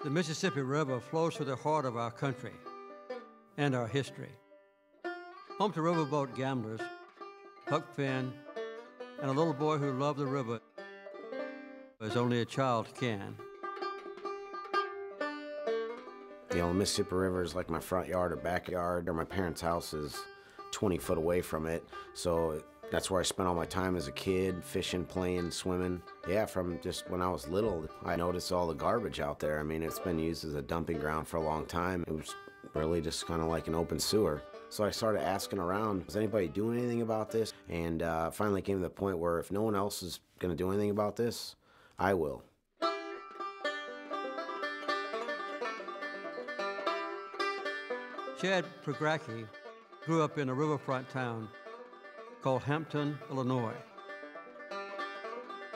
The Mississippi River flows through the heart of our country and our history. Home to riverboat gamblers, Huck Finn, and a little boy who loved the river as only a child can. You know, the Mississippi River is like my front yard or backyard, or my parents' house is 20 foot away from it. So that's where I spent all my time as a kid, fishing, playing, swimming. Yeah, from just when I was little, I noticed all the garbage out there. I mean, it's been used as a dumping ground for a long time. It was really just kind of like an open sewer. So I started asking around, is anybody doing anything about this? And finally came to the point where if no one else is going to do anything about this, I will. Chad Pregracke grew up in a riverfront town called Hampton, Illinois.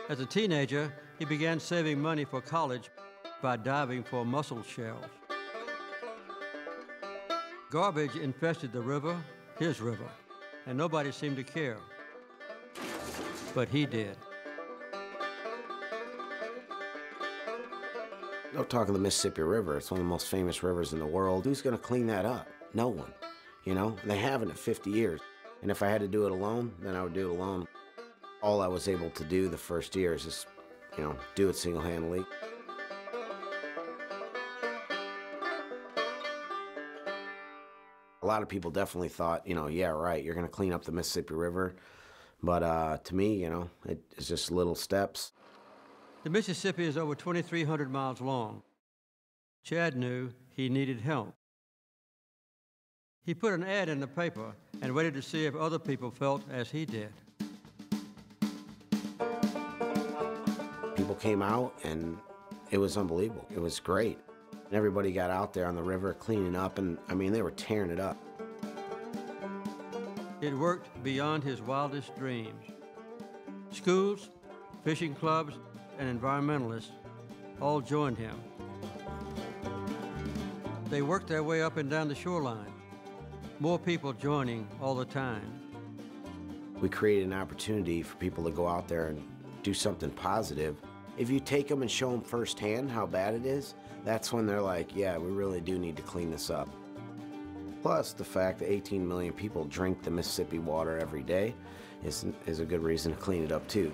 As a teenager, he began saving money for college by diving for mussel shells. Garbage infested the river, his river, and nobody seemed to care. But he did. I'm talking the Mississippi River. It's one of the most famous rivers in the world. Who's going to clean that up? No one. You know, and they haven't in 50 years. And if I had to do it alone, then I would do it alone. All I was able to do the first year is just, you know, do it single-handedly. A lot of people definitely thought, you know, yeah, right, you're going to clean up the Mississippi River. But to me, you know, it's just little steps. The Mississippi is over 2,300 miles long. Chad knew he needed help. He put an ad in the paper and waited to see if other people felt as he did. People came out, and it was unbelievable. It was great. And everybody got out there on the river cleaning up, and I mean, they were tearing it up. It worked beyond his wildest dreams. Schools, fishing clubs, and environmentalists all joined him. They worked their way up and down the shoreline, more people joining all the time. We created an opportunity for people to go out there and do something positive. If you take them and show them firsthand how bad it is, that's when they're like, yeah, we really do need to clean this up. Plus, the fact that 18 million people drink the Mississippi water every day is a good reason to clean it up too.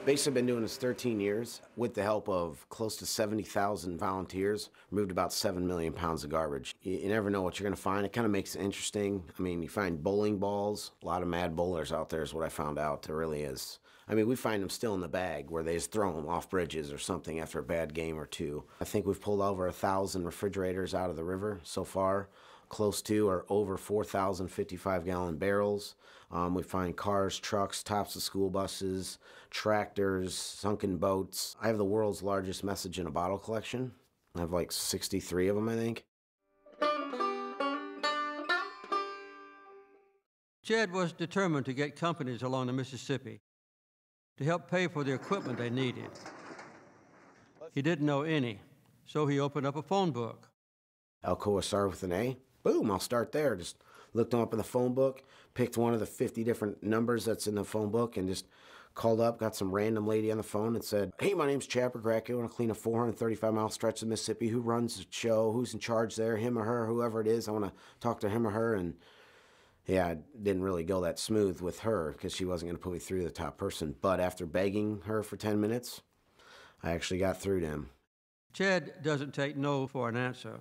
Basically been doing this 13 years with the help of close to 70,000 volunteers, removed about 7 million pounds of garbage. You never know what you're going to find. It kind of makes it interesting. I mean, you find bowling balls, a lot of mad bowlers out there is what I found out. There really is. I mean, we find them still in the bag where they just throw them off bridges or something after a bad game or two. I think we've pulled over 1,000 refrigerators out of the river so far. Close to or over 4,000 55-gallon barrels. We find cars, trucks, tops of school buses, tractors, sunken boats. I have the world's largest message in a bottle collection. I have like 63 of them, I think. Chad was determined to get companies along the Mississippi to help pay for the equipment they needed. He didn't know any, so he opened up a phone book. Alcoa started with an A. Boom, I'll start there. Just looked them up in the phone book, picked one of the 50 different numbers that's in the phone book, and just called up, got some random lady on the phone and said, hey, my name's Chad Pregracke. I want to clean a 435-mile stretch of Mississippi. Who runs the show? Who's in charge there? Him or her, whoever it is. I want to talk to him or her. And yeah, I didn't really go that smooth with her because she wasn't going to put me through the top person. But after begging her for 10 minutes, I actually got through to him. Chad doesn't take no for an answer.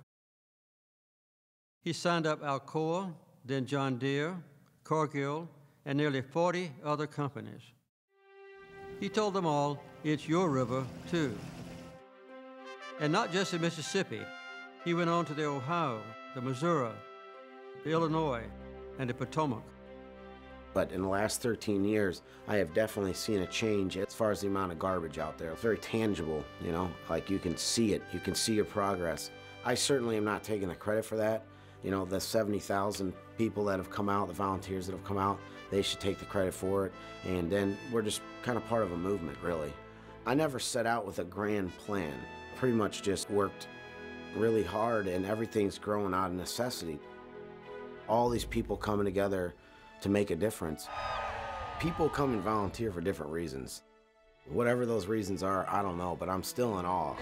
He signed up Alcoa, then John Deere, Cargill, and nearly 40 other companies. He told them all, it's your river, too. And not just the Mississippi. He went on to the Ohio, the Missouri, the Illinois, and the Potomac. But in the last 13 years, I have definitely seen a change as far as the amount of garbage out there. It's very tangible, you know, like you can see it. You can see your progress. I certainly am not taking the credit for that. You know, the 70,000 people that have come out, the volunteers that have come out, they should take the credit for it. And then we're just kind of part of a movement, really. I never set out with a grand plan. Pretty much just worked really hard, and everything's growing out of necessity. All these people coming together to make a difference. People come and volunteer for different reasons. Whatever those reasons are, I don't know, but I'm still in awe.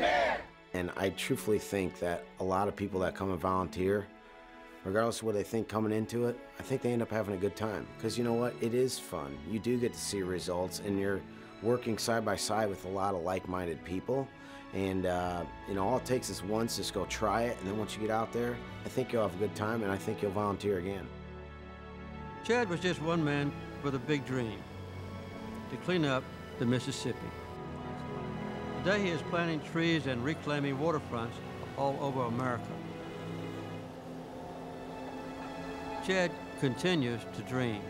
And I truthfully think that a lot of people that come and volunteer, regardless of what they think coming into it, I think they end up having a good time. Because you know what? It is fun. You do get to see results, and you're working side by side with a lot of like-minded people. And, you know, all it takes is once, just go try it, and then once you get out there, I think you'll have a good time, and I think you'll volunteer again. Chad was just one man with a big dream, to clean up the Mississippi. Today he is planting trees and reclaiming waterfronts all over America. Chad continues to dream.